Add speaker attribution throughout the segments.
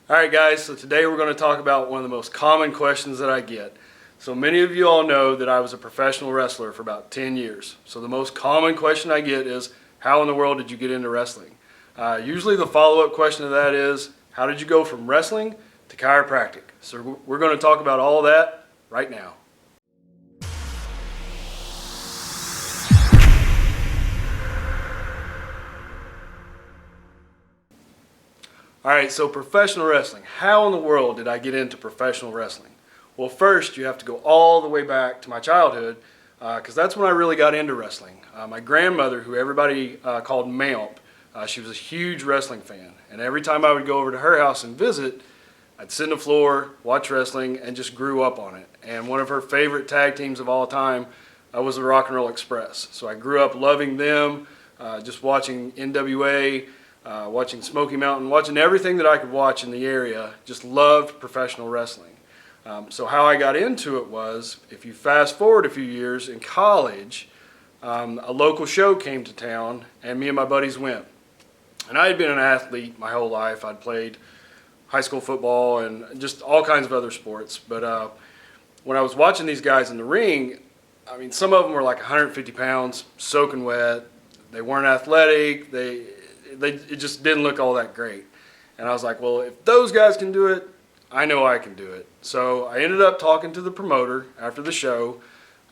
Speaker 1: Alright guys, so today we're going to talk about one of the most common questions that I get. So many of you all know that I was a professional wrestler for about 10 years. So the most common question I get is, how in the world did you get into wrestling? Usually the follow-up question to that is, how did you go from wrestling to chiropractic? So we're going to talk about all that right now. Alright, so professional wrestling. How in the world did I get into professional wrestling? Well, first you have to go all the way back to my childhood because that's when I really got into wrestling. My grandmother, who everybody called Mamp, she was a huge wrestling fan. And every time I would go over to her house and visit, I'd sit on the floor, watch wrestling, and just grew up on it. And one of her favorite tag teams of all time was the Rock and Roll Express. So I grew up loving them, just watching NWA, watching Smoky Mountain, watching everything that I could watch in the area. Just loved professional wrestling. So how I got into it was, if you fast forward a few years in college, a local show came to town and me and my buddies went. And I had been an athlete my whole life. I'd played high school football and just all kinds of other sports. But when I was watching these guys in the ring, I mean, some of them were like 150 pounds, soaking wet. They weren't athletic. It just didn't look all that great. And I was like, well, if those guys can do it, I know I can do it. So I ended up talking to the promoter after the show.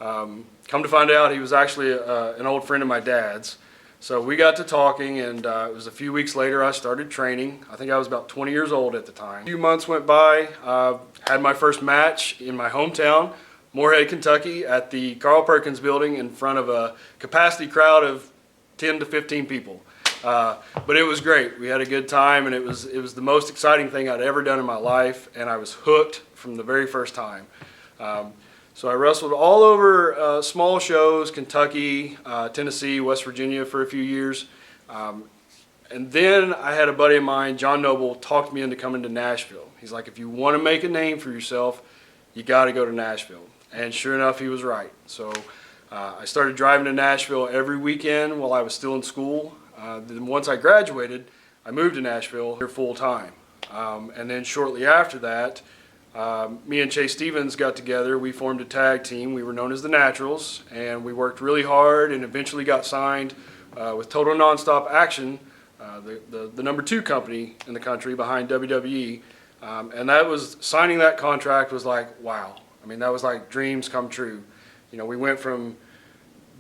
Speaker 1: Come to find out, he was actually an old friend of my dad's. So we got to talking, and it was a few weeks later I started training. I think I was about 20 years old at the time. A few months went by, had my first match in my hometown, Moorhead, Kentucky, at the Carl Perkins building in front of a capacity crowd of 10 to 15 people. But it was great. We had a good time, and it was the most exciting thing I'd ever done in my life, and I was hooked from the very first time. So I wrestled all over small shows, Kentucky, Tennessee, West Virginia for a few years. And then I had a buddy of mine, John Noble, talked me into coming to Nashville. He's like, if you want to make a name for yourself, you got to go to Nashville. And sure enough, he was right. So I started driving to Nashville every weekend while I was still in school. Then once I graduated, I moved to Nashville here full time. And then shortly after that, me and Chase Stevens got together. We formed a tag team. We were known as the Naturals, and we worked really hard and eventually got signed with Total Nonstop Action, the number 2 company in the country behind WWE. And that was, signing that contract was like, wow. I mean, that was like dreams come true. You know, we went from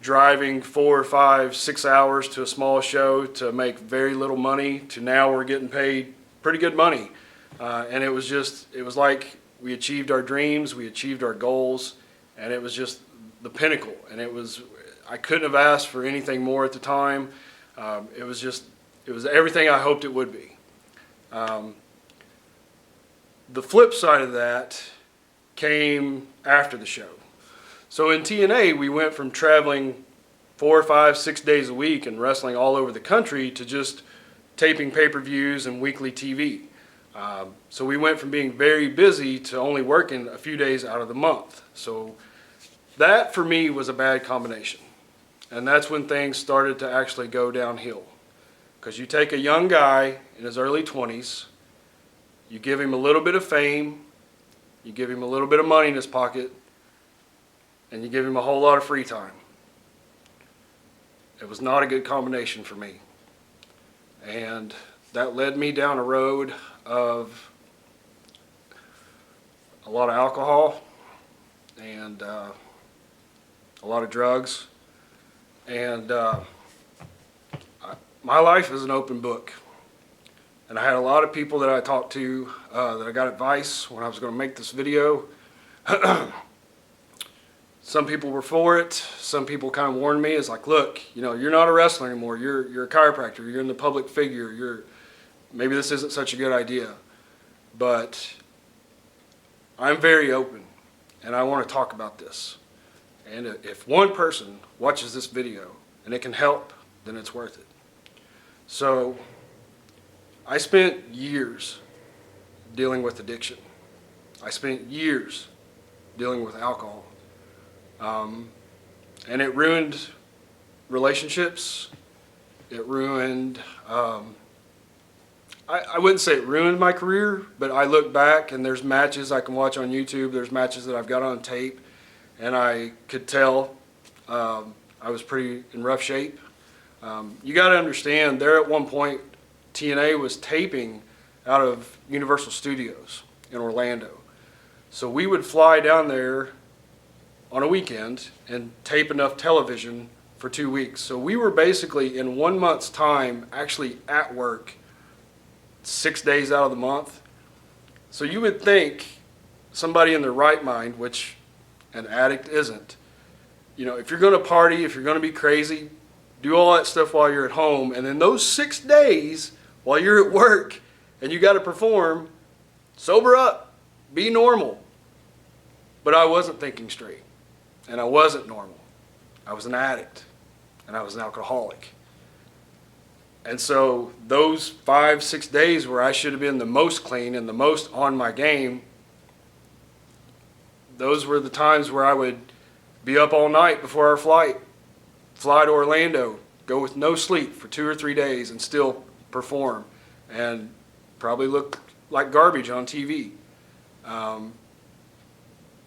Speaker 1: driving 4, 5, 6 hours to a small show to make very little money to now we're getting paid pretty good money. And it was like we achieved our dreams, we achieved our goals, and it was just the pinnacle. And I couldn't have asked for anything more at the time. It was everything I hoped it would be. The flip side of that came after the show. So in TNA, we went from traveling 4, 5, 6 days a week and wrestling all over the country to just taping pay-per-views and weekly TV. So we went from being very busy to only working a few days out of the month. So that for me was a bad combination. And that's when things started to actually go downhill. Because you take a young guy in his early 20s, you give him a little bit of fame, you give him a little bit of money in his pocket, and you give him a whole lot of free time. It was not a good combination for me. And that led me down a road of a lot of alcohol and a lot of drugs. And my life is an open book. And I had a lot of people that I talked to that I got advice when I was going to make this video. Some people were for it. Some people kind of warned me. It's like, look, you know, you're not a wrestler anymore. You're a chiropractor. You're in the public figure. Maybe this isn't such a good idea. But I'm very open, and I want to talk about this. And if one person watches this video and it can help, then it's worth it. So I spent years dealing with addiction. I spent years dealing with alcohol. And it ruined relationships. It ruined I wouldn't say it ruined my career, but I look back and there's matches I can watch on YouTube. There's matches that I've got on tape, and I could tell I was pretty in rough shape. You got to understand, there at one point, TNA was taping out of Universal Studios in Orlando. So we would fly down there on a weekend and tape enough television for 2 weeks. So we were basically in 1 month's time actually at work 6 days out of the month. So you would think somebody in their right mind, which an addict isn't, you know, if you're going to party, if you're going to be crazy, do all that stuff while you're at home, and then those 6 days while you're at work and you got to perform, sober up, be normal. But I wasn't thinking straight, and I wasn't normal. I was an addict, and I was an alcoholic. And so those 5, 6 days where I should have been the most clean and the most on my game, those were the times where I would be up all night before our flight, fly to Orlando, go with no sleep for 2 or 3 days and still perform and probably look like garbage on TV.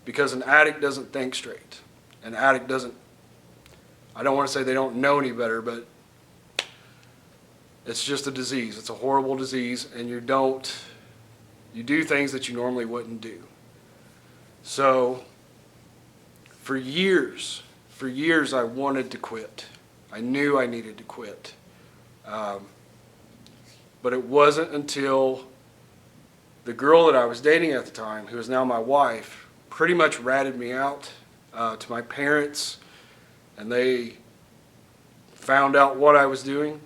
Speaker 1: Because an addict doesn't think straight. An addict doesn't, I don't want to say they don't know any better, but it's just a disease. It's a horrible disease, and you do things that you normally wouldn't do. So for years I wanted to quit. I knew I needed to quit. But it wasn't until the girl that I was dating at the time, who is now my wife, pretty much ratted me out to my parents, and they found out what I was doing,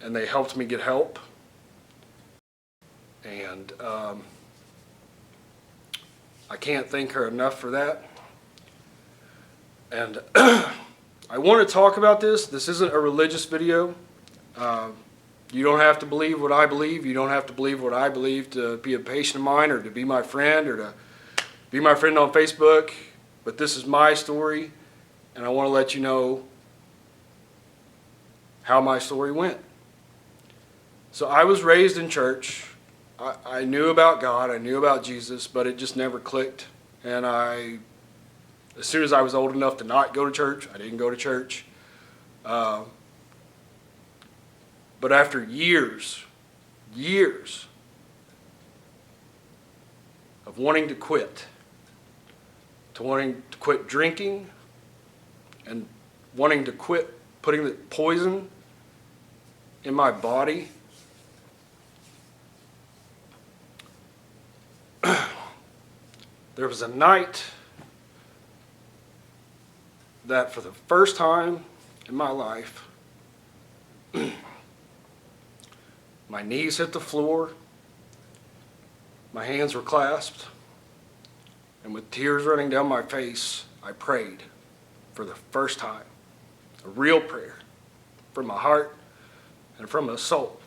Speaker 1: and they helped me get help. And I can't thank her enough for that. And I want to talk about this. This isn't a religious video. You don't have to believe what I believe. You don't have to believe what I believe to be a patient of mine or to be my friend or to be my friend on Facebook. But this is my story, and I want to let you know how my story went. So I was raised in church. I knew about God, I knew about Jesus, but it just never clicked. And as soon as I was old enough to not go to church, I didn't go to church. But after years of wanting to quit drinking and wanting to quit putting the poison in my body, there was a night that for the first time in my life, my knees hit the floor, my hands were clasped, and with tears running down my face, I prayed for the first time, a real prayer from my heart and from my soul.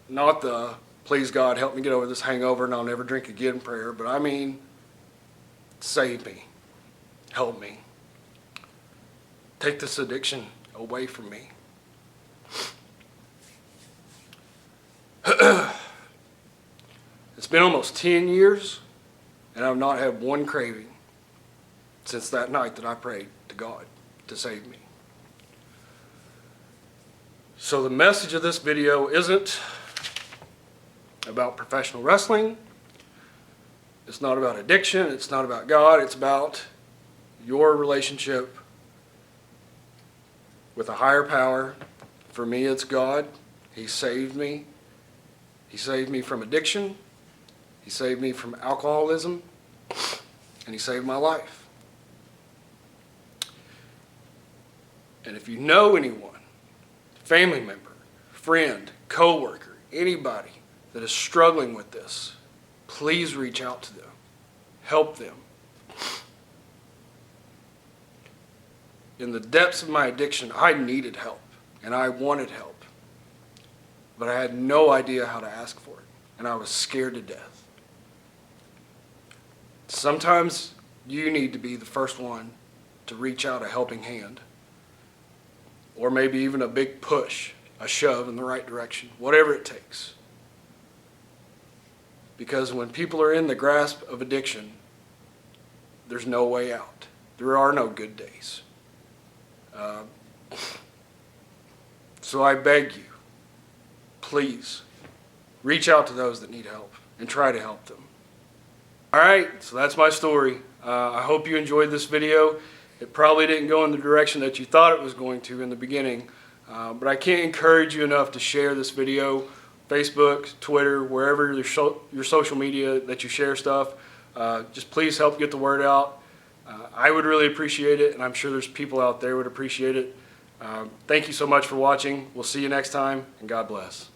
Speaker 1: Not the, please God, help me get over this hangover and I'll never drink again prayer, but I mean, save me, help me, take this addiction away from me. It's been almost 10 years, and I've not had one craving since that night that I prayed to God to save me. So the message of this video isn't about professional wrestling. It's not about addiction. It's not about God. It's about your relationship with a higher power. For me, it's God. He saved me. He saved me from addiction. He saved me from alcoholism. And He saved my life. And if you know anyone, family member, friend, coworker, anybody that is struggling with this, please reach out to them. Help them. In the depths of my addiction, I needed help, and I wanted help. But I had no idea how to ask for it, and I was scared to death. Sometimes you need to be the first one to reach out a helping hand, or maybe even a big push a shove in the right direction, whatever it takes. Because when people are in the grasp of addiction, there's no way out. There are no good days. So I beg you, please, reach out to those that need help and try to help them. All right, so that's my story. I hope you enjoyed this video. It probably didn't go in the direction that you thought it was going to in the beginning, but I can't encourage you enough to share this video. Facebook, Twitter, wherever your social media that you share stuff, just please help get the word out. I would really appreciate it, and I'm sure there's people out there who would appreciate it. Thank you so much for watching. We'll see you next time, and God bless.